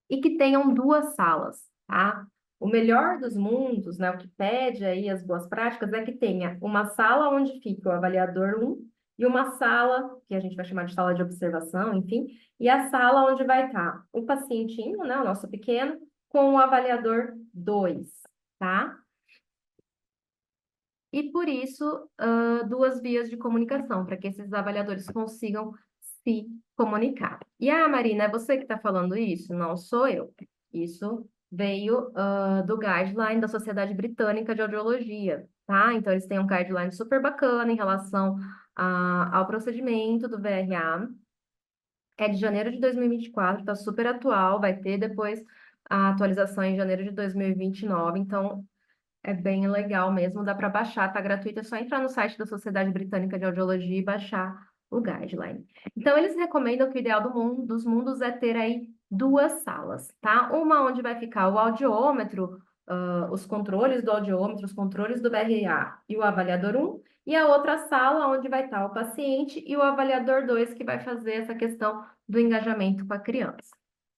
e que tenham 2 salas, tá? O melhor dos mundos, né? O que pede aí as boas práticas é que tenha uma sala onde fica o avaliador 1 e uma sala, que a gente vai chamar de sala de observação, enfim, e a sala onde vai estar o pacientinho, né? O nosso pequeno, com o avaliador 2, tá? E por isso, 2 vias de comunicação, para que esses avaliadores consigam se comunicar. E Marina, é você que está falando isso? Não sou eu. Isso veio do guideline da Sociedade Britânica de Audiologia, tá? Então, eles têm um guideline super bacana em relação ao procedimento do VRA. É de janeiro de 2024, está super atual, vai ter depois a atualização em janeiro de 2029, então é bem legal mesmo, dá para baixar, tá gratuito, é só entrar no site da Sociedade Britânica de Audiologia e baixar o guideline. Então, eles recomendam que o ideal dos mundos é ter aí 2 salas, tá? Uma onde vai ficar o audiômetro, os controles do audiômetro, os controles do BRA e o avaliador 1, e a outra sala onde vai estar o paciente e o avaliador 2, que vai fazer essa questão do engajamento com a criança,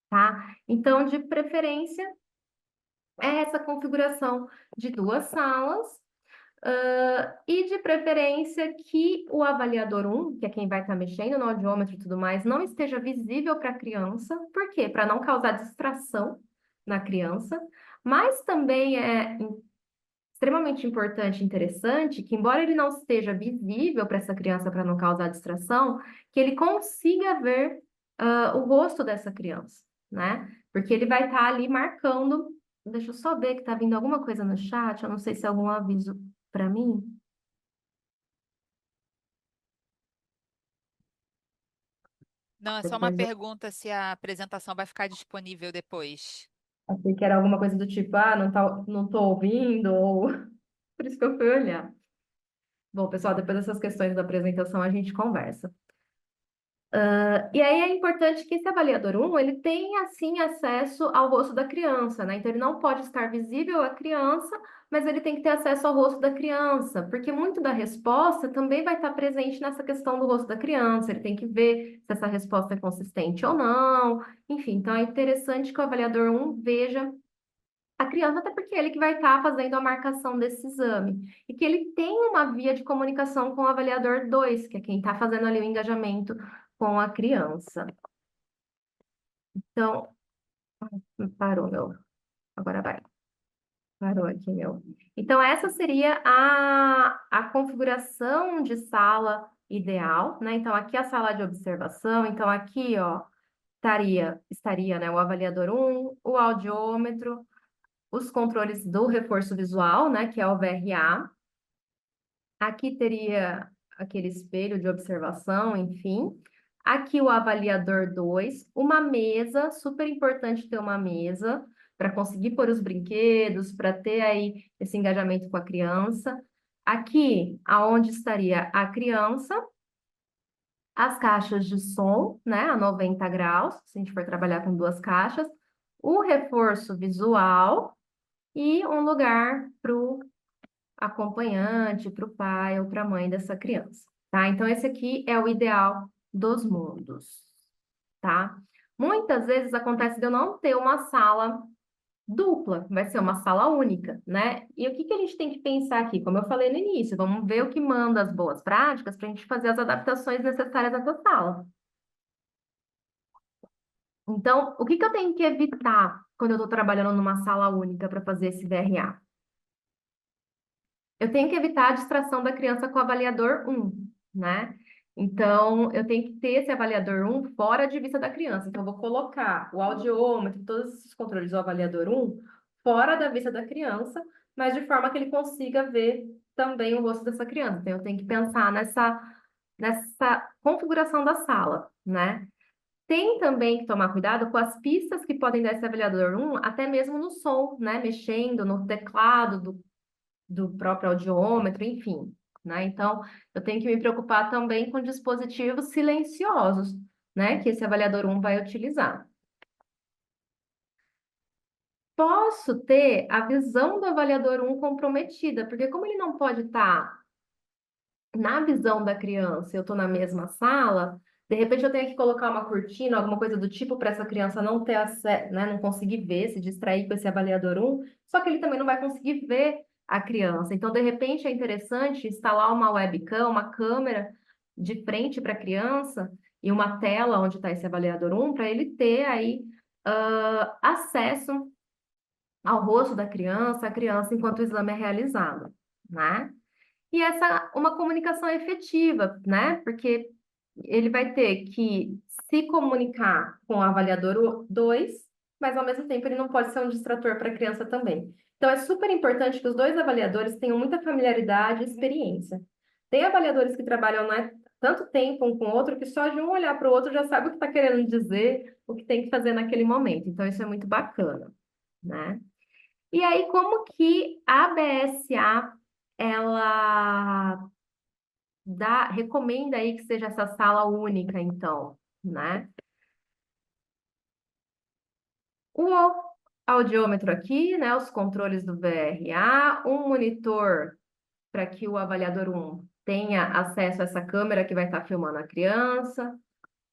tá? Então, de preferência, é essa configuração de 2 salas, e de preferência que o avaliador 1, que é quem vai estar mexendo no audiômetro e tudo mais, não esteja visível para a criança. Por quê? Para não causar distração na criança, mas também é extremamente importante e interessante que, embora ele não esteja visível para essa criança para não causar distração, que ele consiga ver o rosto dessa criança, né? Porque ele vai estar ali marcando. Deixa eu só ver que está vindo alguma coisa no chat, eu não sei se é algum aviso para mim. Não, é só uma Depois eu pergunta se a apresentação vai ficar disponível depois. achei que era alguma coisa do tipo, não tô ouvindo, ou por isso que eu fui olhar. Bom, pessoal, depois dessas questões da apresentação a gente conversa. E aí é importante que esse avaliador 1, ele tenha, assim, acesso ao rosto da criança, né? Então, ele não pode estar visível à criança, mas ele tem que ter acesso ao rosto da criança, porque muito da resposta também vai estar presente nessa questão do rosto da criança, ele tem que ver se essa resposta é consistente ou não, enfim. Então, é interessante que o avaliador 1 veja a criança, até porque é ele que vai estar fazendo a marcação desse exame. E que ele tem uma via de comunicação com o avaliador 2, que é quem está fazendo ali o engajamento com a criança. Então, parou, meu. Agora vai. Parou aqui, meu. Então, essa seria a configuração de sala ideal, né? Então, aqui a sala de observação. Então, aqui, ó, estaria, né, o avaliador 1, o audiômetro, os controles do reforço visual, né, que é o VRA. Aqui teria aquele espelho de observação, enfim. Aqui o avaliador 2, uma mesa, super importante ter uma mesa para conseguir pôr os brinquedos, para ter aí esse engajamento com a criança. Aqui, aonde estaria a criança, as caixas de som, né, a 90 graus, se a gente for trabalhar com duas caixas, o reforço visual e um lugar para o acompanhante, para o pai ou para a mãe dessa criança, tá? Então, esse aqui é o ideal dos mundos, tá? Muitas vezes acontece de eu não ter uma sala dupla, vai ser uma sala única, né? E o que que a gente tem que pensar aqui? Como eu falei no início, vamos ver o que manda as boas práticas para a gente fazer as adaptações necessárias nessa sala. Então, o que que eu tenho que evitar quando eu estou trabalhando numa sala única para fazer esse VRA? Eu tenho que evitar a distração da criança com o avaliador 1, né? Então, eu tenho que ter esse avaliador 1 fora de vista da criança. Então, eu vou colocar o audiômetro, todos esses controles do avaliador 1 fora da vista da criança, mas de forma que ele consiga ver também o rosto dessa criança. Então, eu tenho que pensar nessa configuração da sala, né? Tem também que tomar cuidado com as pistas que podem dar esse avaliador 1, até mesmo no som, né? Mexendo no teclado do próprio audiômetro, enfim, né? Então, eu tenho que me preocupar também com dispositivos silenciosos, né? Que esse avaliador 1 vai utilizar. Posso ter a visão do avaliador 1 comprometida, porque como ele não pode estar na visão da criança, eu estou na mesma sala, de repente eu tenho que colocar uma cortina, alguma coisa do tipo para essa criança não ter acesso, né, não conseguir ver, se distrair com esse avaliador 1, só que ele também não vai conseguir ver a criança. Então, de repente, é interessante instalar uma webcam, uma câmera de frente para a criança e uma tela onde está esse avaliador 1, para ele ter aí acesso ao rosto da criança, a criança enquanto o exame é realizado, né? E essa uma comunicação efetiva, né? Porque ele vai ter que se comunicar com o avaliador 2, mas ao mesmo tempo ele não pode ser um distrator para a criança também. Então é super importante que os dois avaliadores tenham muita familiaridade e experiência. Tem avaliadores que trabalham, né, tanto tempo um com o outro que só de um olhar para o outro já sabe o que está querendo dizer, o que tem que fazer naquele momento. Então isso é muito bacana, né? E aí, como que a BSA ela recomenda aí que seja essa sala única, então, né? O audiômetro aqui, né? Os controles do VRA, um monitor para que o avaliador 1 tenha acesso a essa câmera que vai estar filmando a criança,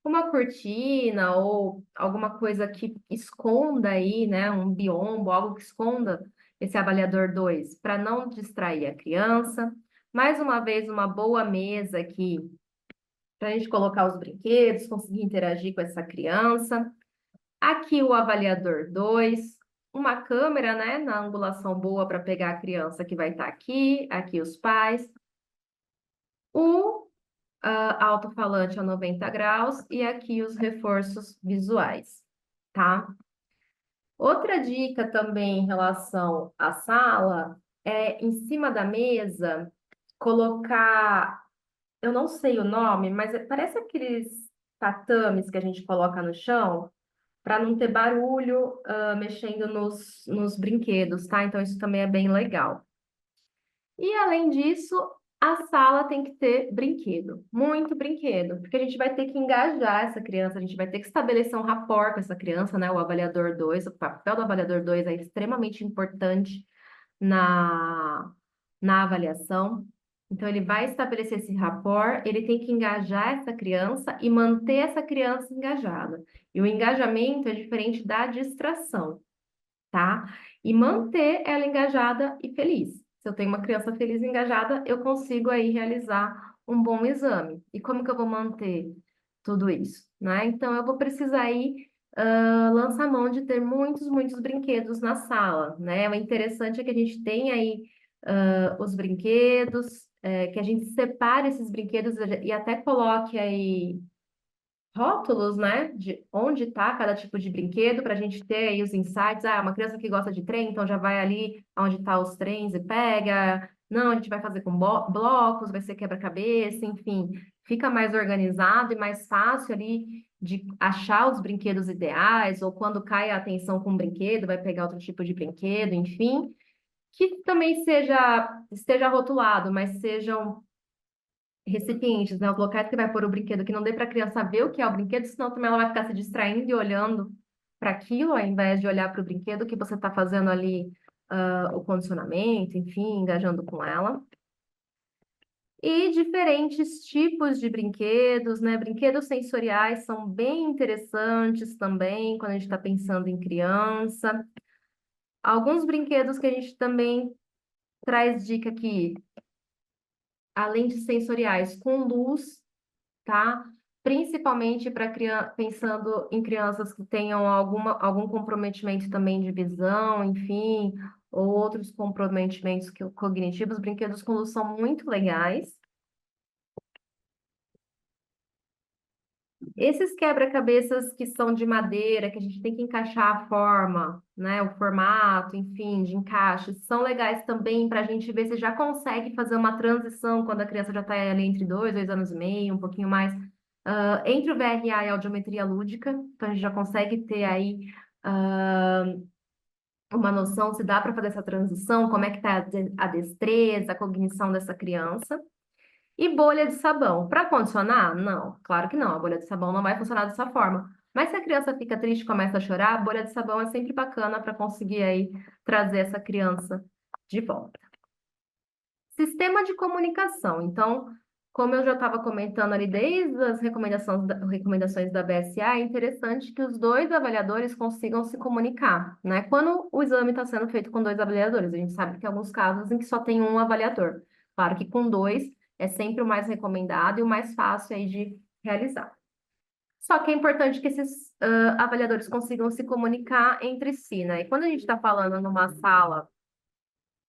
uma cortina ou alguma coisa que esconda aí, né? Um biombo, algo que esconda esse avaliador 2 para não distrair a criança. Mais uma vez, uma boa mesa aqui para a gente colocar os brinquedos, conseguir interagir com essa criança. Aqui o avaliador 2, uma câmera, né, na angulação boa para pegar a criança que vai estar aqui os pais. O alto-falante a 90 graus e aqui os reforços visuais, tá? Outra dica também em relação à sala é em cima da mesa colocar, eu não sei o nome, mas parece aqueles tatames que a gente coloca no chão para não ter barulho mexendo nos brinquedos, tá? Então isso também é bem legal. E além disso, A sala tem que ter brinquedo, muito brinquedo, porque a gente vai ter que engajar essa criança, a gente vai ter que estabelecer um rapport com essa criança, né? O avaliador 2, o papel do avaliador 2 é extremamente importante na, na avaliação. Então, ele vai estabelecer esse rapport, ele tem que engajar essa criança e manter essa criança engajada. E o engajamento é diferente da distração, tá? E manter ela engajada e feliz. Se eu tenho uma criança feliz e engajada, eu consigo aí realizar um bom exame. E como que eu vou manter tudo isso, né? Então, eu vou precisar aí lançar mão de ter muitos brinquedos na sala, né? O interessante é que a gente tem aí os brinquedos, que a gente separe esses brinquedos e até coloque aí rótulos, né, de onde está cada tipo de brinquedo, para a gente ter aí os insights. Ah, uma criança que gosta de trem, então já vai ali onde está os trens e pega. Não, a gente vai fazer com blocos, vai ser quebra-cabeça, enfim. Fica mais organizado e mais fácil ali de achar os brinquedos ideais, ou quando cai a atenção com um brinquedo, vai pegar outro tipo de brinquedo, enfim. Que também esteja rotulado, mas sejam recipientes, né? Os locais que vai pôr o brinquedo, que não dê para a criança ver o que é o brinquedo, senão também ela vai ficar se distraindo e olhando para aquilo, ao invés de olhar para o brinquedo que você está fazendo ali, o condicionamento, enfim, engajando com ela. E diferentes tipos de brinquedos, né? Brinquedos sensoriais são bem interessantes também, quando a gente está pensando em criança. Alguns brinquedos que a gente também traz dica aqui, além de sensoriais, com luz, tá? Principalmente para pensando em crianças que tenham algum comprometimento também de visão, enfim, ou outros comprometimentos cognitivos, brinquedos com luz são muito legais. Esses quebra-cabeças que são de madeira, que a gente tem que encaixar a forma, né, o formato, enfim, de encaixe, são legais também para a gente ver se já consegue fazer uma transição quando a criança já está ali entre 2 anos e meio, um pouquinho mais, entre o VRA e a audiometria lúdica. Então, a gente já consegue ter aí uma noção se dá para fazer essa transição, como é que está a destreza, a cognição dessa criança. E bolha de sabão. Para condicionar? Não, claro que não. A bolha de sabão não vai funcionar dessa forma. Mas se a criança fica triste e começa a chorar, a bolha de sabão é sempre bacana para conseguir aí trazer essa criança de volta. Sistema de comunicação. Então, como eu já estava comentando ali desde as recomendações da BSA, é interessante que os dois avaliadores consigam se comunicar, né? Quando o exame está sendo feito com dois avaliadores, a gente sabe que tem alguns casos em que só tem um avaliador. Claro que com dois é sempre o mais recomendado e o mais fácil aí de realizar. Só que é importante que esses avaliadores consigam se comunicar entre si, né? E quando a gente está falando numa sala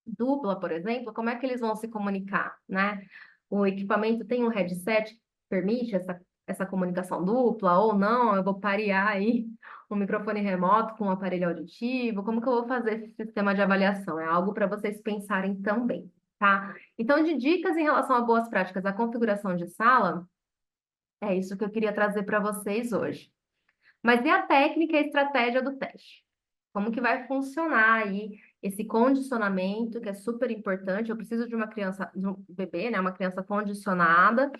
dupla, por exemplo, como é que eles vão se comunicar, né? O equipamento tem um headset que permite essa comunicação dupla ou não? Eu vou parear aí um microfone remoto com um aparelho auditivo? Como que eu vou fazer esse sistema de avaliação? É algo para vocês pensarem também, tá? Então, de dicas em relação a boas práticas, a configuração de sala, é isso que eu queria trazer para vocês hoje. Mas e a técnica e a estratégia do teste? Como que vai funcionar aí esse condicionamento, que é super importante? Eu preciso de uma criança, de um bebê, né? Uma criança condicionada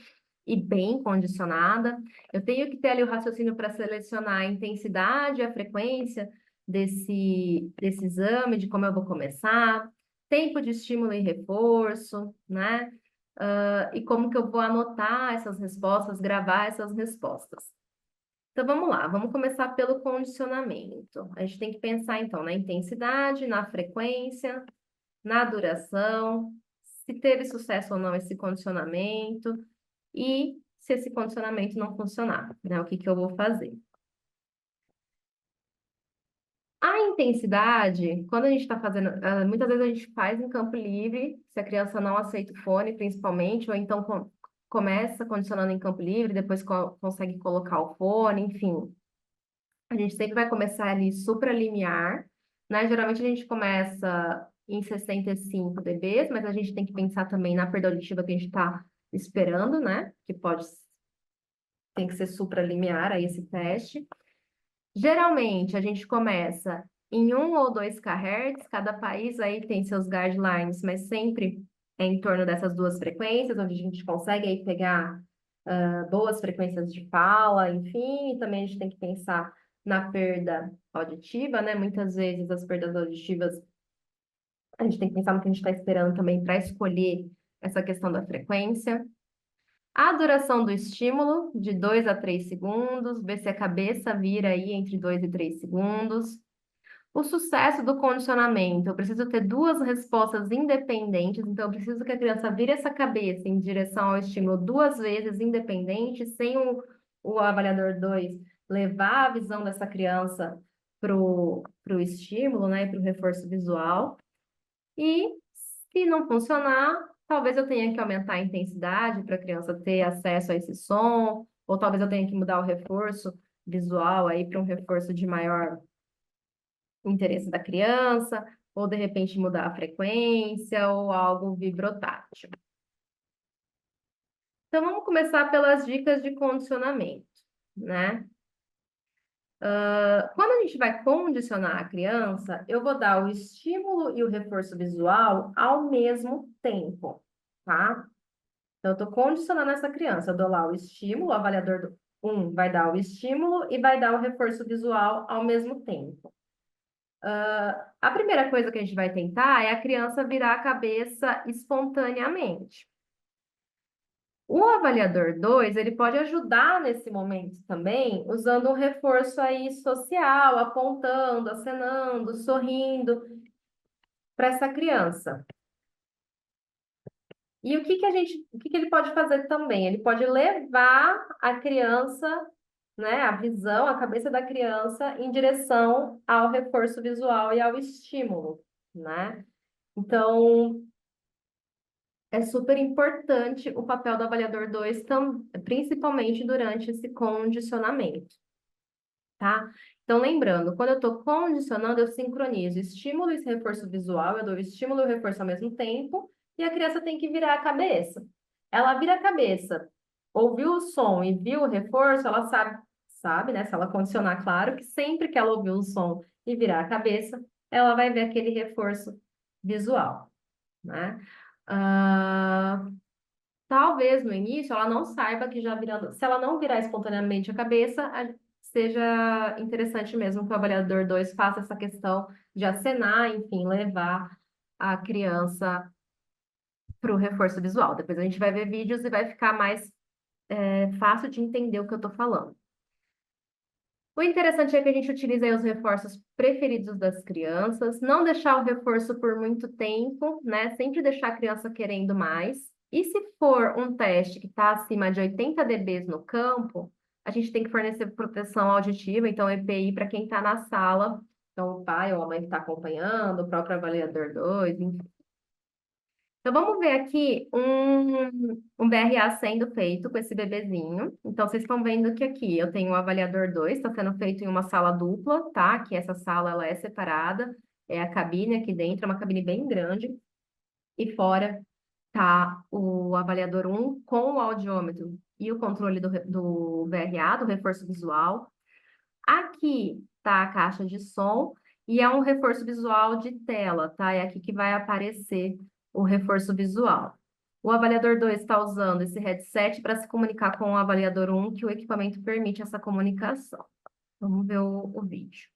e bem condicionada. Eu tenho que ter ali o raciocínio para selecionar a intensidade e a frequência desse exame, de como eu vou começar, tempo de estímulo e reforço, né? E como que eu vou anotar essas respostas, gravar essas respostas. Então, vamos lá, vamos começar pelo condicionamento. A gente tem que pensar, então, na intensidade, na frequência, na duração, se teve sucesso ou não esse condicionamento e se esse condicionamento não funcionar, né? O que que eu vou fazer? A intensidade, quando a gente está fazendo, muitas vezes a gente faz em campo livre, se a criança não aceita o fone, principalmente, ou então começa condicionando em campo livre, depois consegue colocar o fone, enfim. A gente sempre vai começar ali supralimiar, né? Geralmente a gente começa em 65 dBs, mas a gente tem que pensar também na perda auditiva que a gente está esperando, né? Que tem que ser supralimiar aí esse teste. Geralmente a gente começa em 1 ou 2 kHz, cada país aí tem seus guidelines, mas sempre é em torno dessas duas frequências, onde a gente consegue aí pegar boas frequências de fala, enfim, e também a gente tem que pensar na perda auditiva, né? Muitas vezes as perdas auditivas, a gente tem que pensar no que a gente está esperando também para escolher essa questão da frequência. A duração do estímulo, de 2 a 3 segundos, ver se a cabeça vira aí entre 2 e 3 segundos. O sucesso do condicionamento, eu preciso ter duas respostas independentes, então eu preciso que a criança vire essa cabeça em direção ao estímulo duas vezes independente, sem o avaliador 2 levar a visão dessa criança para o estímulo, né, para o reforço visual. E se não funcionar, talvez eu tenha que aumentar a intensidade para a criança ter acesso a esse som, ou talvez eu tenha que mudar o reforço visual aí para um reforço de maior interesse da criança, ou de repente mudar a frequência, ou algo vibrotátil. Então, vamos começar pelas dicas de condicionamento, né? Quando a gente vai condicionar a criança, eu vou dar o estímulo e o reforço visual ao mesmo tempo, tá? Então, eu estou condicionando essa criança, eu dou lá o estímulo, o avaliador 1 vai dar o estímulo e vai dar o reforço visual ao mesmo tempo. A primeira coisa que a gente vai tentar é a criança virar a cabeça espontaneamente. O avaliador 2, ele pode ajudar nesse momento também, usando um reforço aí social, apontando, acenando, sorrindo para essa criança. E o que que ele pode fazer também? Ele pode levar a criança, né, a visão, a cabeça da criança em direção ao reforço visual e ao estímulo, né? Então, é super importante o papel do avaliador 2, principalmente durante esse condicionamento, tá? Então, lembrando, quando eu estou condicionando, eu sincronizo estímulo e reforço visual, eu dou o estímulo e o reforço ao mesmo tempo, e a criança tem que virar a cabeça. Ela vira a cabeça, ouviu o som e viu o reforço, ela sabe, né? Se ela condicionar, claro, que sempre que ela ouvir o som e virar a cabeça, ela vai ver aquele reforço visual, né? Talvez no início ela não saiba que já virando. Se ela não virar espontaneamente a cabeça, seja interessante mesmo que o avaliador 2 faça essa questão de acenar, enfim, levar a criança para o reforço visual. Depois a gente vai ver vídeos e vai ficar mais fácil de entender o que eu estou falando. O interessante é que a gente utilize aí os reforços preferidos das crianças, não deixar o reforço por muito tempo, né? Sempre deixar a criança querendo mais. E se for um teste que está acima de 80 dB no campo, a gente tem que fornecer proteção auditiva, então EPI para quem está na sala, então o pai ou a mãe que está acompanhando, o próprio avaliador 2, enfim. Então, vamos ver aqui um BRA sendo feito com esse bebezinho. Então, vocês estão vendo que aqui eu tenho o avaliador 2, está sendo feito em uma sala dupla, tá? Que essa sala ela é separada, é a cabine aqui dentro, é uma cabine bem grande. E fora tá o avaliador 1 com o audiômetro e o controle do VRA, do reforço visual. Aqui tá a caixa de som e é um reforço visual de tela, tá? É aqui que vai aparecer o reforço visual. O avaliador 2 está usando esse headset para se comunicar com o avaliador 1, que o equipamento permite essa comunicação. Vamos ver o vídeo.